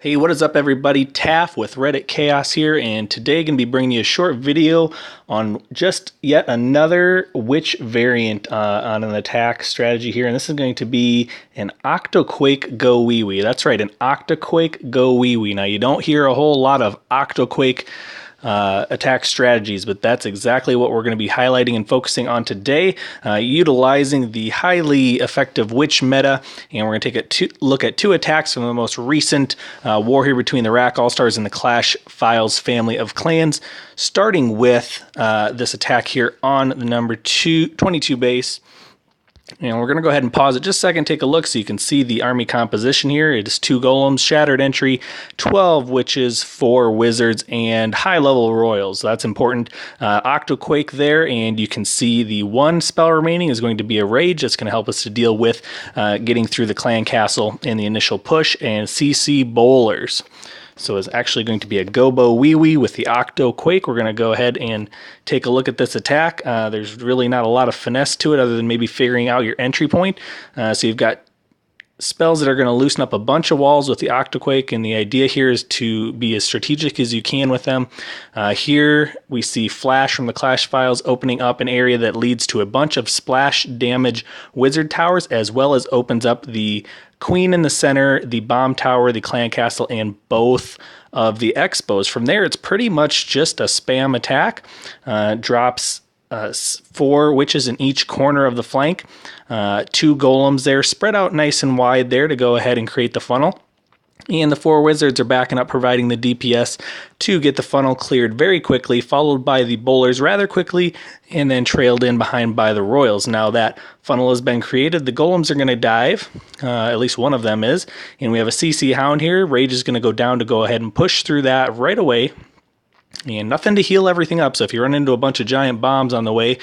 Hey, what is up everybody? Taff with Reddit Chaos here, and today going to be bringing you a short video on just yet another witch variant on an attack strategy here, and this is going to be an OCTOQUAKE GoWiWi. That's right, an OCTOQUAKE GoWiWi. Now, you don't hear a whole lot of OCTOQUAKE attack strategies, but that's exactly what we're going to be highlighting and focusing on today, utilizing the highly effective witch meta. And we're going to take a look at two attacks from the most recent war here between the Rack All-Stars and the Clash Files family of clans, starting with this attack here on the number 22 base. And we're going to go ahead and pause it just a second, take a look so you can see the army composition here. It is 2 golems, shattered entry, 12 witches, 4 wizards, and high-level royals. So that's important. OCTOQUAKE there, and you can see the 1 spell remaining is going to be a rage. That's going to help us to deal with getting through the clan castle in the initial push, and CC bowlers. So it's actually going to be a GoWiWi with the OCTOQUAKE. We're going to go ahead and take a look at this attack. There's really not a lot of finesse to it other than maybe figuring out your entry point. So you've got spells that are going to loosen up a bunch of walls with the OCTOQUAKE, and the idea here is to be as strategic as you can with them. Here we see Flash from the Clash Files opening up an area that leads to a bunch of splash damage wizard towers, as well as opens up the Queen in the center, the bomb tower, the clan castle, and both of the expos. From there, it's pretty much just a spam attack. Drops 4 witches in each corner of the flank, 2 golems there, spread out nice and wide there to go ahead and create the funnel. And the 4 wizards are backing up, providing the DPS to get the funnel cleared very quickly, followed by the bowlers rather quickly, and then trailed in behind by the royals. Now that funnel has been created, the golems are going to dive, at least one of them is, and we have a CC hound here. Rage is going to go down to go ahead and push through that right away. And nothing to heal everything up, so if you run into a bunch of giant bombs on the way,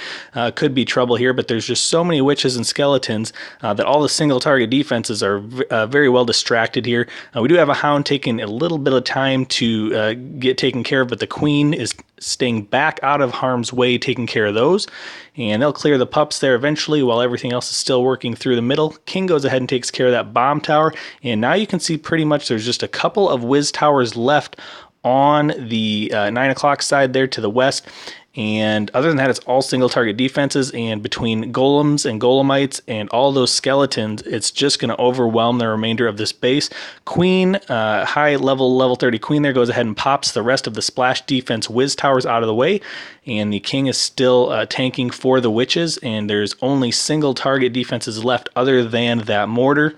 could be trouble here, but there's just so many witches and skeletons that all the single target defenses are very well distracted here. We do have a hound taking a little bit of time to get taken care of, but the queen is staying back out of harm's way, taking care of those, and they'll clear the pups there eventually while everything else is still working through the middle. King goes ahead and takes care of that bomb tower, and now you can see pretty much there's just a couple of whiz towers left on the 9 o'clock side there to the west, and other than that, it's all single target defenses, and between golems and golemites and all those skeletons, it's just going to overwhelm the remainder of this base. Queen, high level 30 queen there, goes ahead and pops the rest of the splash defense whiz towers out of the way, and the king is still tanking for the witches, and there's only single target defenses left other than that mortar.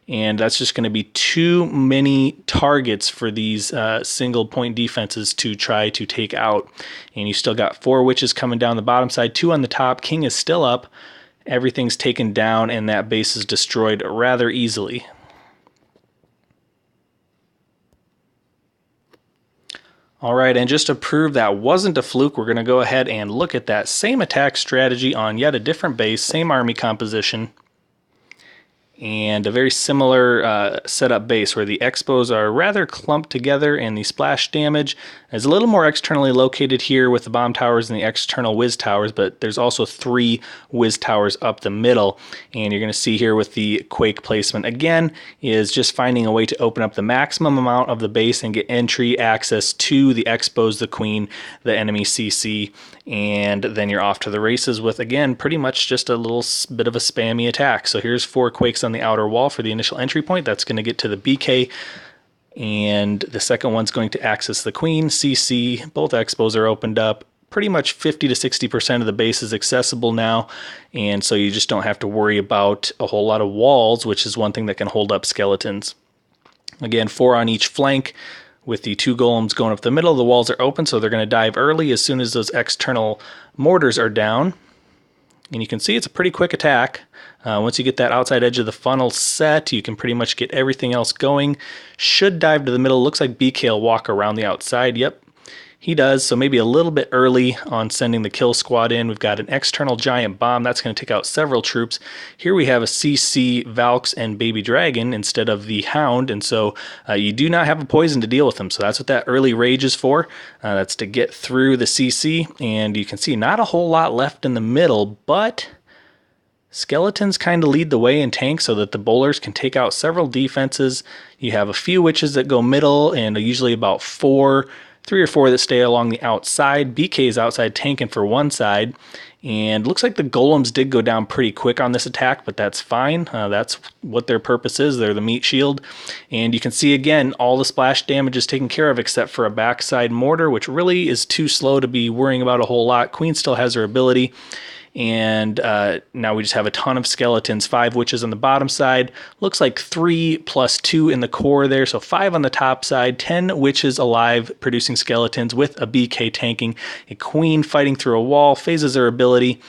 And that's just going to be too many targets for these single point defenses to try to take out. And you still got 4 witches coming down the bottom side, 2 on the top. King is still up. Everything's taken down, and that base is destroyed rather easily. All right, and just to prove that wasn't a fluke, we're going to go ahead and look at that same attack strategy on yet a different base, same army composition, and a very similar setup base where the expos are rather clumped together, and the splash damage is a little more externally located here with the bomb towers and the external whiz towers, but there's also 3 whiz towers up the middle. And you're going to see here with the quake placement again is just finding a way to open up the maximum amount of the base and get entry access to the expos, the queen, the enemy CC, and then you're off to the races with, again, pretty much just a little bit of a spammy attack. So here's 4 quakes on the outer wall for the initial entry point. That's going to get to the BK, and the second one's going to access the queen, CC. Both expos are opened up. Pretty much 50 to 60% of the base is accessible now, and so you just don't have to worry about a whole lot of walls, which is one thing that can hold up skeletons. Again, 4 on each flank, with the 2 golems going up the middle. The walls are open, so they're going to dive early as soon as those external mortars are down. And you can see it's a pretty quick attack. Once you get that outside edge of the funnel set, you can pretty much get everything else going. Should dive to the middle. Looks like BK will walk around the outside. Yep, he does. So maybe a little bit early on sending the kill squad in. We've got an external giant bomb. That's going to take out several troops. Here we have a CC, Valks, and Baby Dragon instead of the Hound. And so you do not have a poison to deal with them. So that's what that early rage is for. That's to get through the CC. And you can see not a whole lot left in the middle, but Skeletons kind of lead the way in tanks so that the bowlers can take out several defenses. You have a few witches that go middle and usually about 3 or 4 that stay along the outside. BK's outside tanking for one side. And looks like the golems did go down pretty quick on this attack, but that's fine. That's what their purpose is. They're the meat shield. And you can see again, all the splash damage is taken care of except for a backside mortar, which really is too slow to be worrying about a whole lot. Queen still has her ability. And now we just have a ton of skeletons, 5 witches on the bottom side. Looks like 3 plus 2 in the core there, so 5 on the top side, 10 witches alive producing skeletons with a BK tanking. A queen fighting through a wall, phases her ability,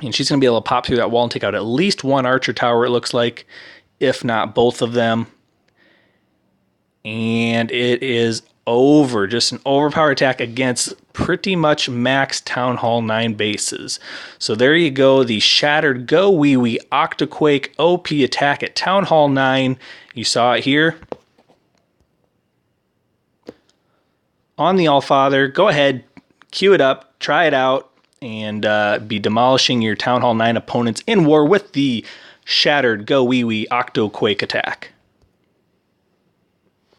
and she's going to be able to pop through that wall and take out at least one archer tower, it looks like, if not both of them. And it is over. Just an overpower attack against pretty much max Town Hall 9 bases. So there you go, the shattered GoWiWi OCTOQUAKE OP attack at Town Hall 9. You saw it here on the Allfather. Go ahead, queue it up, try it out, and be demolishing your Town Hall 9 opponents in war with the shattered GoWiWi OCTOQUAKE attack.